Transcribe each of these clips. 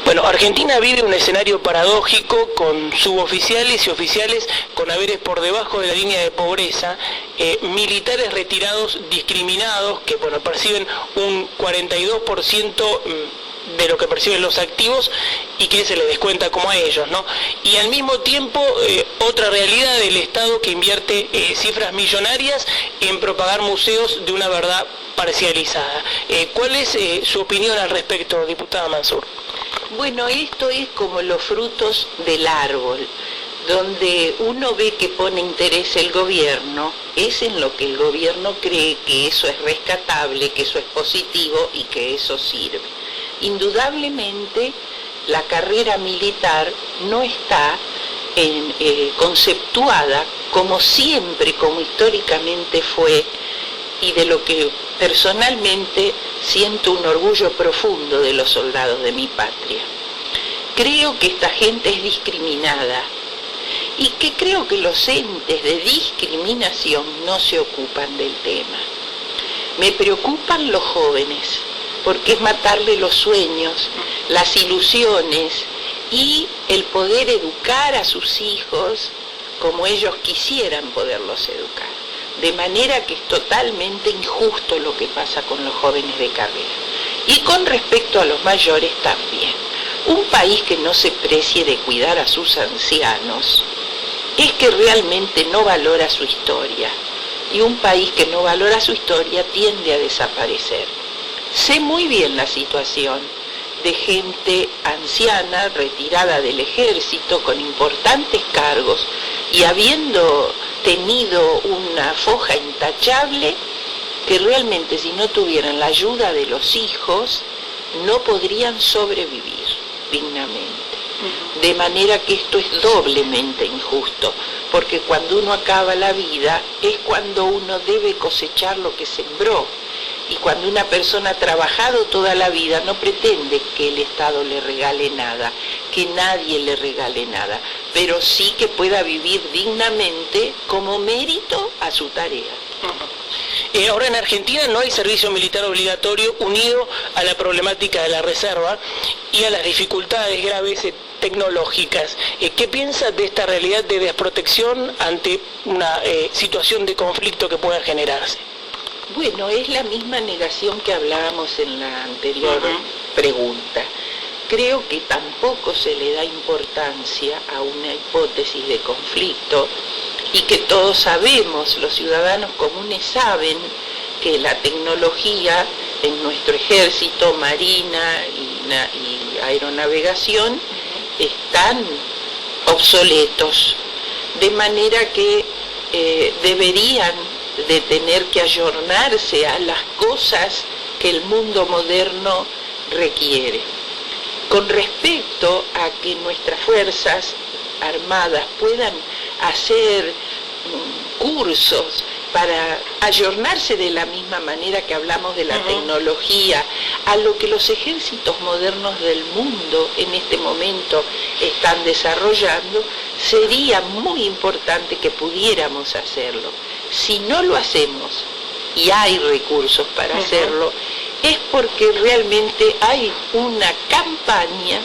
Bueno, Argentina vive un escenario paradójico con suboficiales y oficiales con haberes por debajo de la línea de pobreza, militares retirados discriminados que bueno, perciben un 42% de lo que perciben los activos y que se les descuenta como a ellos, ¿no? Y al mismo tiempo otra realidad del Estado que invierte cifras millonarias en propagar museos de una verdad parcializada. ¿Cuál es su opinión al respecto, diputada Mansur? Bueno, esto es como los frutos del árbol, donde uno ve que pone interés el gobierno, es en lo que el gobierno cree que eso es rescatable, que eso es positivo y que eso sirve. Indudablemente, la carrera militar no está conceptuada como siempre, como históricamente fue, y de lo que personalmente siento un orgullo profundo de los soldados de mi patria. Creo que esta gente es discriminada y que creo que los entes de discriminación no se ocupan del tema. Me preocupan los jóvenes, porque es matarle los sueños, las ilusiones y el poder educar a sus hijos como ellos quisieran poderlos educar. De manera que es totalmente injusto lo que pasa con los jóvenes de carrera. Y con respecto a los mayores también. Un país que no se precie de cuidar a sus ancianos es que realmente no valora su historia. Y un país que no valora su historia tiende a desaparecer. Sé muy bien la situación de gente anciana, retirada del ejército, con importantes cargos, y habiendo tenido una foja intachable, que realmente si no tuvieran la ayuda de los hijos, no podrían sobrevivir dignamente. De manera que esto es doblemente injusto, porque cuando uno acaba la vida es cuando uno debe cosechar lo que sembró. Y cuando una persona ha trabajado toda la vida, no pretende que el Estado le regale nada, que nadie le regale nada, pero sí que pueda vivir dignamente como mérito a su tarea. Ahora en Argentina no hay servicio militar obligatorio unido a la problemática de la reserva y a las dificultades graves tecnológicas. ¿Qué piensa de esta realidad de desprotección ante una situación de conflicto que pueda generarse? Bueno, es la misma negación que hablábamos en la anterior pregunta. Creo que tampoco se le da importancia a una hipótesis de conflicto y que todos sabemos, los ciudadanos comunes saben que la tecnología en nuestro ejército, marina y aeronavegación están obsoletos, de manera que deberían de tener que ayornarse a las cosas que el mundo moderno requiere. Con respecto a que nuestras fuerzas armadas puedan hacer cursos para ayornarse de la misma manera que hablamos de la tecnología, a lo que los ejércitos modernos del mundo en este momento están desarrollando, sería muy importante que pudiéramos hacerlo. Si no lo hacemos, y hay recursos para hacerlo, es porque realmente hay una campaña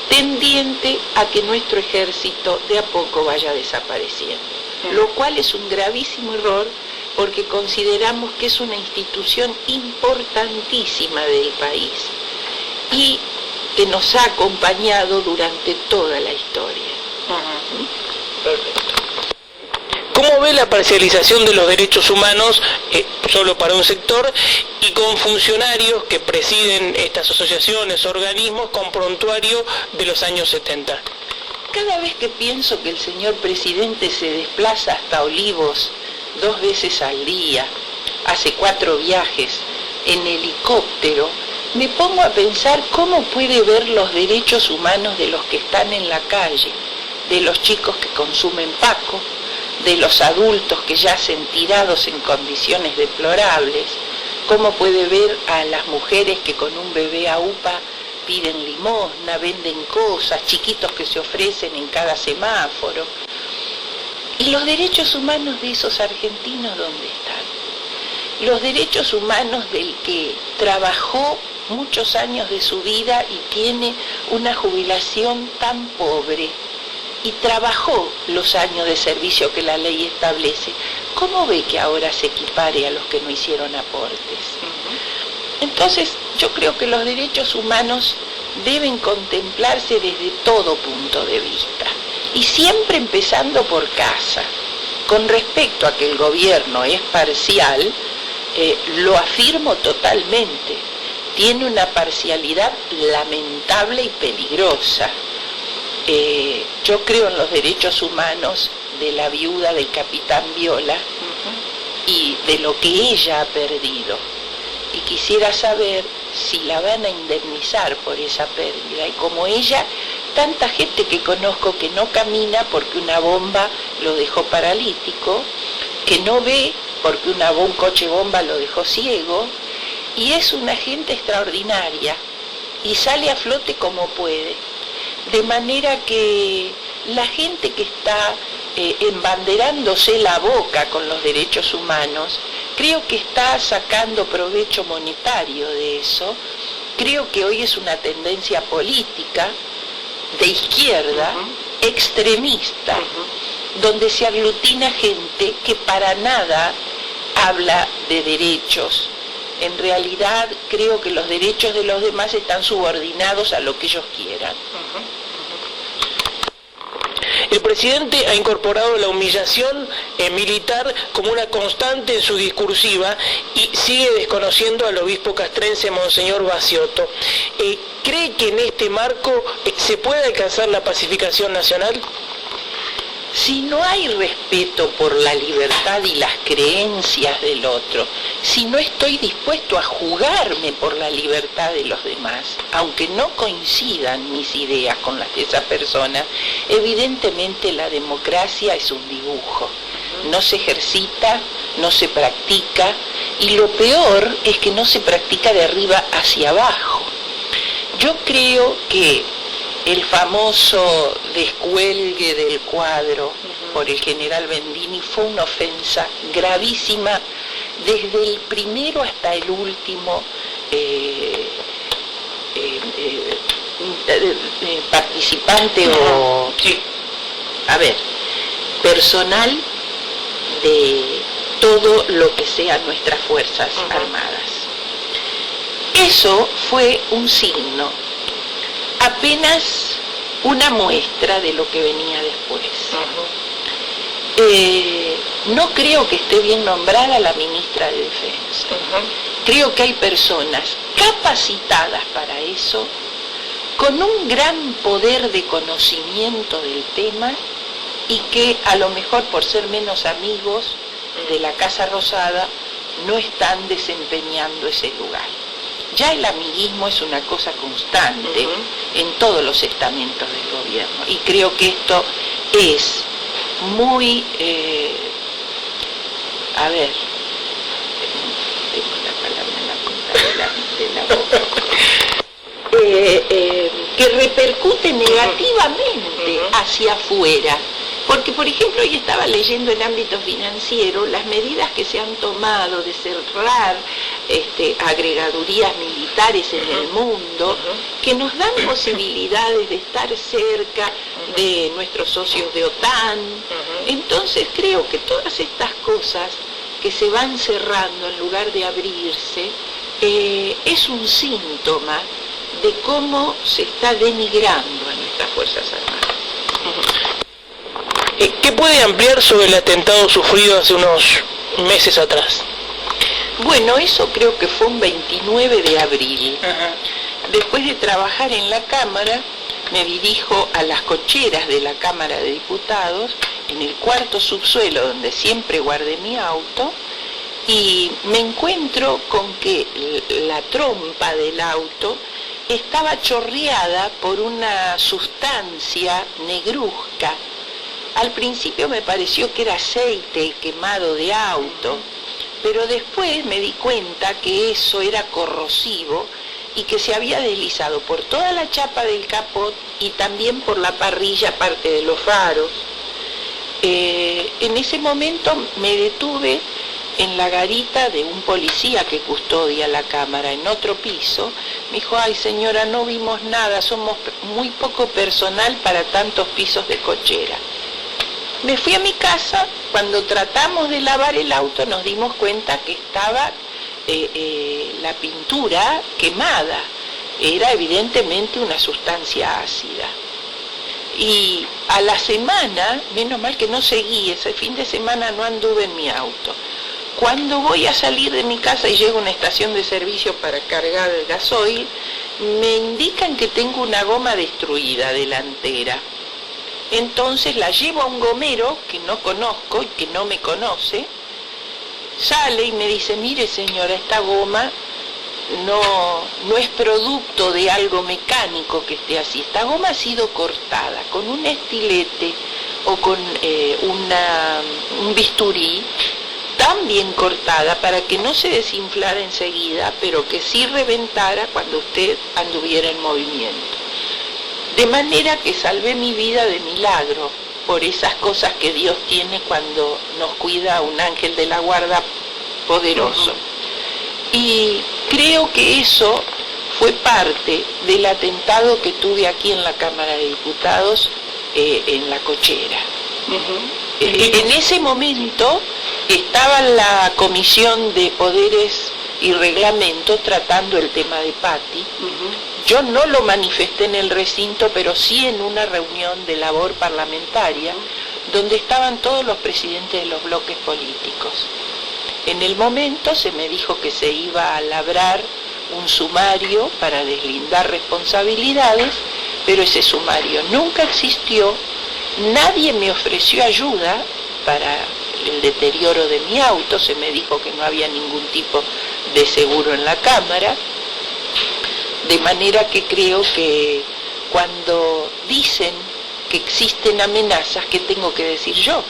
tendiente a que nuestro ejército de a poco vaya desapareciendo. Lo cual es un gravísimo error porque consideramos que es una institución importantísima del país y que nos ha acompañado durante toda la historia. Perfecto. ¿Cómo ve la parcialización de los derechos humanos solo para un sector y con funcionarios que presiden estas asociaciones, organismos con prontuario de los años 70? Cada vez que pienso que el señor presidente se desplaza hasta Olivos 2 veces al día, hace 4 viajes en helicóptero, me pongo a pensar cómo puede ver los derechos humanos de los que están en la calle, de los chicos que consumen paco, de los adultos que yacen tirados en condiciones deplorables, cómo puede ver a las mujeres que con un bebé a UPA piden limosna, venden cosas, chiquitos que se ofrecen en cada semáforo. ¿Y los derechos humanos de esos argentinos dónde están? Los derechos humanos del que trabajó muchos años de su vida y tiene una jubilación tan pobre y trabajó los años de servicio que la ley establece, ¿cómo ve que ahora se equipare a los que no hicieron aportes? Entonces, yo creo que los derechos humanos deben contemplarse desde todo punto de vista, y siempre empezando por casa. Con respecto a que el gobierno es parcial, lo afirmo totalmente. Tiene una parcialidad lamentable y peligrosa. Yo creo en los derechos humanos de la viuda del capitán Viola y de lo que ella ha perdido. Y quisiera saber si la van a indemnizar por esa pérdida. Y como ella, tanta gente que conozco que no camina porque una bomba lo dejó paralítico, que no ve porque un coche bomba lo dejó ciego, y es una gente extraordinaria y sale a flote como puede. De manera que la gente que está embanderándose la boca con los derechos humanos, creo que está sacando provecho monetario de eso. Creo que hoy es una tendencia política de izquierda, extremista, donde se aglutina gente que para nada habla de derechos. En realidad creo que los derechos de los demás están subordinados a lo que ellos quieran. El presidente ha incorporado la humillación militar como una constante en su discursiva y sigue desconociendo al obispo castrense Monseñor Baciotto. ¿Cree que en este marco se puede alcanzar la pacificación nacional? Si no hay respeto por la libertad y las creencias del otro, si no estoy dispuesto a jugarme por la libertad de los demás, aunque no coincidan mis ideas con las de esa persona, evidentemente la democracia es un dibujo. No se ejercita, no se practica, y lo peor es que no se practica de arriba hacia abajo. Yo creo que el famoso descuelgue del cuadro por el general Bendini fue una ofensa gravísima desde el primero hasta el último participante o personal de todo lo que sean nuestras fuerzas armadas. Eso fue un signo, apenas una muestra de lo que venía después. No creo que esté bien nombrada la ministra de Defensa. Creo que hay personas capacitadas para eso, con un gran poder de conocimiento del tema, y que a lo mejor por ser menos amigos de la Casa Rosada no están desempeñando ese lugar. Ya el amiguismo es una cosa constante en todos los estamentos del gobierno, y creo que esto es muy, tengo la palabra en la punta de la boca, que repercute negativamente hacia afuera. Porque, por ejemplo, hoy estaba leyendo en ámbito financiero las medidas que se han tomado de cerrar agregadurías militares en el mundo, que nos dan posibilidades de estar cerca de nuestros socios de OTAN. Entonces creo que todas estas cosas que se van cerrando en lugar de abrirse, es un síntoma de cómo se está denigrando a nuestras Fuerzas Armadas. ¿Qué puede ampliar sobre el atentado sufrido hace unos meses atrás? Bueno, eso creo que fue un 29 de abril. Después de trabajar en la Cámara, me dirijo a las cocheras de la Cámara de Diputados, en el cuarto subsuelo donde siempre guardé mi auto, y me encuentro con que la trompa del auto estaba chorreada por una sustancia negruzca. Al principio me pareció que era aceite quemado de auto, pero después me di cuenta que eso era corrosivo y que se había deslizado por toda la chapa del capot y también por la parrilla, parte de los faros. En ese momento me detuve en la garita de un policía que custodia la cámara en otro piso. Me dijo, ay señora, no vimos nada, somos muy poco personal para tantos pisos de cochera. Me fui a mi casa, cuando tratamos de lavar el auto nos dimos cuenta que estaba la pintura quemada. Era evidentemente una sustancia ácida. Y a la semana, menos mal que no seguí, ese fin de semana no anduve en mi auto. Cuando voy a salir de mi casa y llego a una estación de servicio para cargar el gasoil, me indican que tengo una goma destruida delantera. Entonces la llevo a un gomero que no conozco y que no me conoce, sale y me dice, mire señora, esta goma no es producto de algo mecánico que esté así. Esta goma ha sido cortada con un estilete o con un bisturí tan bien cortada para que no se desinflara enseguida, pero que sí reventara cuando usted anduviera en movimiento. De manera que salvé mi vida de milagro, por esas cosas que Dios tiene cuando nos cuida un ángel de la guarda poderoso. Y creo que eso fue parte del atentado que tuve aquí en la Cámara de Diputados, en la cochera. En ese momento estaba la Comisión de Poderes y Reglamento tratando el tema de Patti. Yo no lo manifesté en el recinto, pero sí en una reunión de labor parlamentaria, donde estaban todos los presidentes de los bloques políticos. En el momento se me dijo que se iba a labrar un sumario para deslindar responsabilidades, pero ese sumario nunca existió, nadie me ofreció ayuda para el deterioro de mi auto, se me dijo que no había ningún tipo de seguro en la Cámara, de manera que creo que cuando dicen que existen amenazas, ¿qué tengo que decir yo?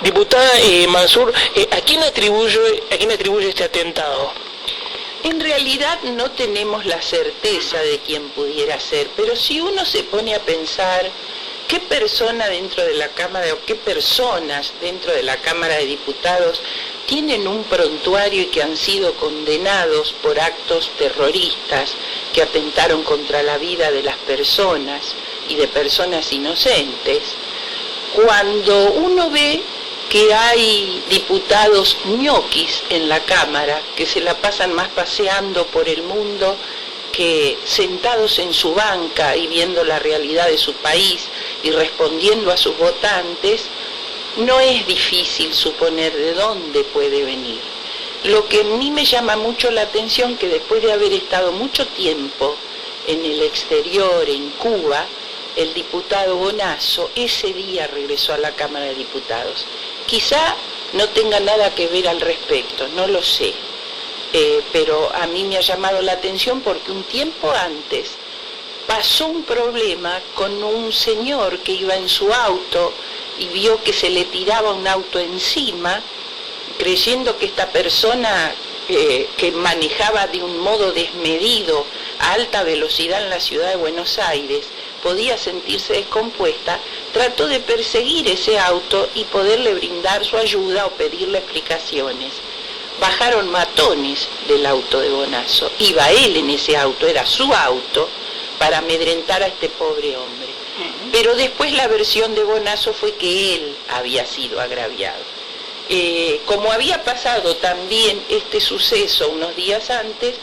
Diputada Mansur, ¿a quién atribuye este atentado? En realidad no tenemos la certeza de quién pudiera ser, pero si uno se pone a pensar qué persona dentro de la Cámara o qué personas dentro de la Cámara de Diputados tienen un prontuario y que han sido condenados por actos terroristas que atentaron contra la vida de las personas y de personas inocentes, cuando uno ve que hay diputados ñoquis en la Cámara que se la pasan más paseando por el mundo que sentados en su banca y viendo la realidad de su país y respondiendo a sus votantes, no es difícil suponer de dónde puede venir. Lo que a mí me llama mucho la atención, que después de haber estado mucho tiempo en el exterior, en Cuba, el diputado Bonazo ese día regresó a la Cámara de Diputados. Quizá no tenga nada que ver al respecto, no lo sé, pero a mí me ha llamado la atención porque un tiempo antes pasó un problema con un señor que iba en su auto y vio que se le tiraba un auto encima, creyendo que esta persona que manejaba de un modo desmedido a alta velocidad en la ciudad de Buenos Aires podía sentirse descompuesta, trató de perseguir ese auto y poderle brindar su ayuda o pedirle explicaciones. Bajaron matones del auto de Bonazo, iba él en ese auto, era su auto, para amedrentar a este pobre hombre. Pero después la versión de Bonazo fue que él había sido agraviado. Como había pasado también este suceso unos días antes,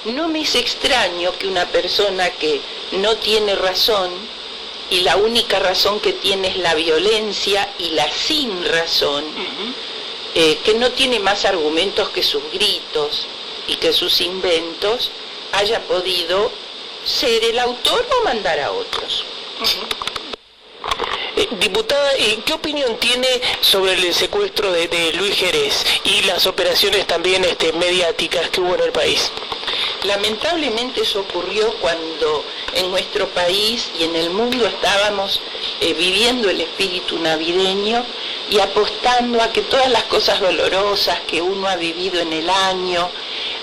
no me es extraño que una persona que no tiene razón, y la única razón que tiene es la violencia y la sin razón, que no tiene más argumentos que sus gritos y que sus inventos, haya podido ser el autor o mandar a otros. Diputada, ¿qué opinión tiene sobre el secuestro de Luis Jerez y las operaciones también mediáticas que hubo en el país? Lamentablemente eso ocurrió cuando en nuestro país y en el mundo estábamos viviendo el espíritu navideño y apostando a que todas las cosas dolorosas que uno ha vivido en el año,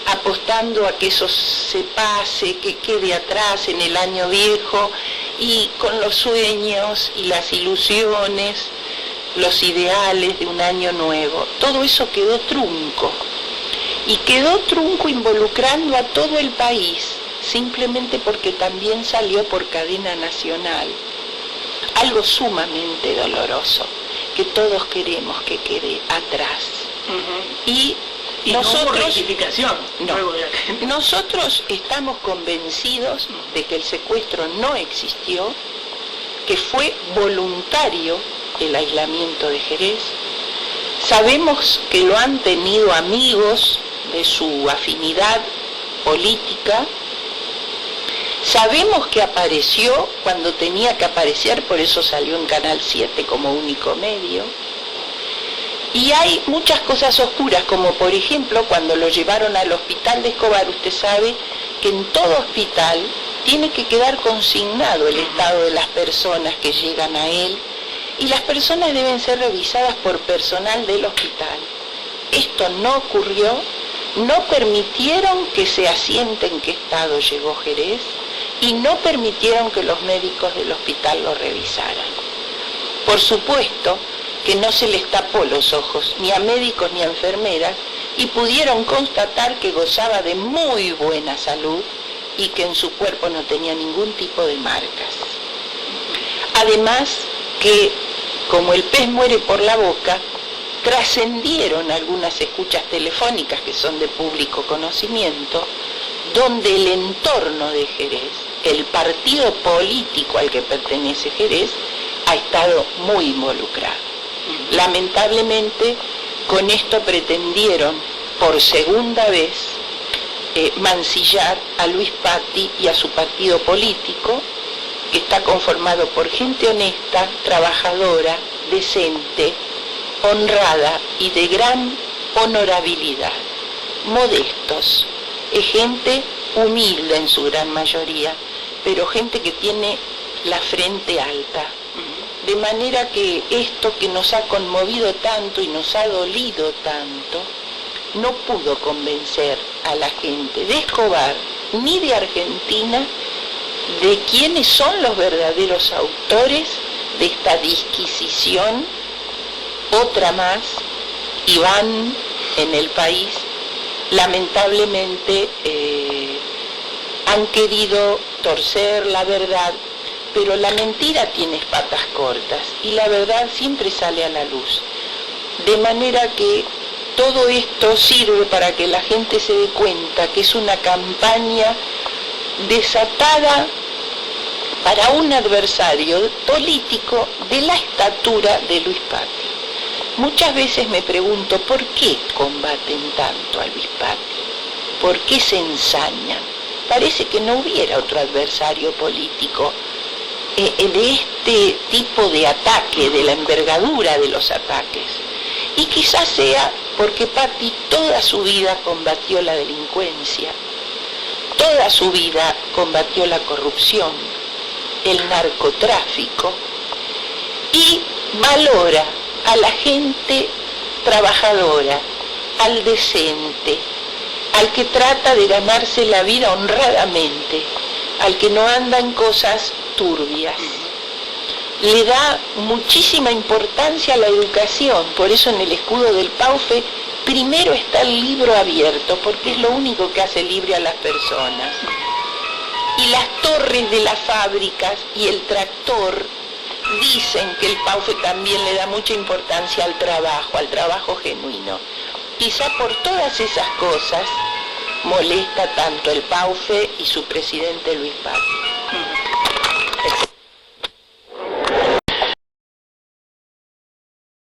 apostando a que eso se pase, que quede atrás en el año viejo, y con los sueños y las ilusiones los ideales de un año nuevo, todo eso quedó trunco. Y quedó trunco involucrando a todo el país, simplemente porque también salió por cadena nacional. Algo sumamente doloroso, que todos queremos que quede atrás. Y nosotros, no hubo rectificación. No, nosotros estamos convencidos de que el secuestro no existió, que fue voluntario el aislamiento de Jerez. Sabemos que lo han tenido amigos de su afinidad política. Sabemos que apareció cuando tenía que aparecer, por eso salió en Canal 7 como único medio. Y hay muchas cosas oscuras, como por ejemplo cuando lo llevaron al hospital de Escobar. Usted sabe que en todo hospital tiene que quedar consignado el estado de las personas que llegan a él, y las personas deben ser revisadas por personal del hospital. Esto no ocurrió, no permitieron que se asiente en qué estado llegó Jerez, y no permitieron que los médicos del hospital lo revisaran. Por supuesto que no se les tapó los ojos, ni a médicos ni a enfermeras, y pudieron constatar que gozaba de muy buena salud y que en su cuerpo no tenía ningún tipo de marcas. Además que, como el pez muere por la boca, trascendieron algunas escuchas telefónicas que son de público conocimiento, donde el entorno de Jerez, el partido político al que pertenece Jerez, ha estado muy involucrado. Lamentablemente, con esto pretendieron, por segunda vez, mancillar a Luis Patti y a su partido político, que está conformado por gente honesta, trabajadora, decente, honrada y de gran honorabilidad, modestos, gente humilde en su gran mayoría, pero gente que tiene la frente alta. De manera que esto que nos ha conmovido tanto y nos ha dolido tanto, no pudo convencer a la gente de Escobar ni de Argentina de quiénes son los verdaderos autores de esta disquisición, otra más, y van en el país. Lamentablemente han querido torcer la verdad, pero la mentira tiene patas cortas y la verdad siempre sale a la luz. De manera que todo esto sirve para que la gente se dé cuenta que es una campaña desatada para un adversario político de la estatura de Luis Patti. Muchas veces me pregunto por qué combaten tanto a Luis Patti, por qué se ensañan. Parece que no hubiera otro adversario político de este tipo de ataque, de la envergadura de los ataques. Y quizás sea porque Patti toda su vida combatió la delincuencia, toda su vida combatió la corrupción, el narcotráfico, y valora a la gente trabajadora, al decente, al que trata de ganarse la vida honradamente, al que no anda en cosas turbias. Le da muchísima importancia a la educación, por eso en el escudo del Paufe primero está el libro abierto, porque es lo único que hace libre a las personas. Y las torres de las fábricas y el tractor dicen que el Paufe también le da mucha importancia al trabajo genuino. Quizá por todas esas cosas molesta tanto el Paufe y su presidente Luis Patti.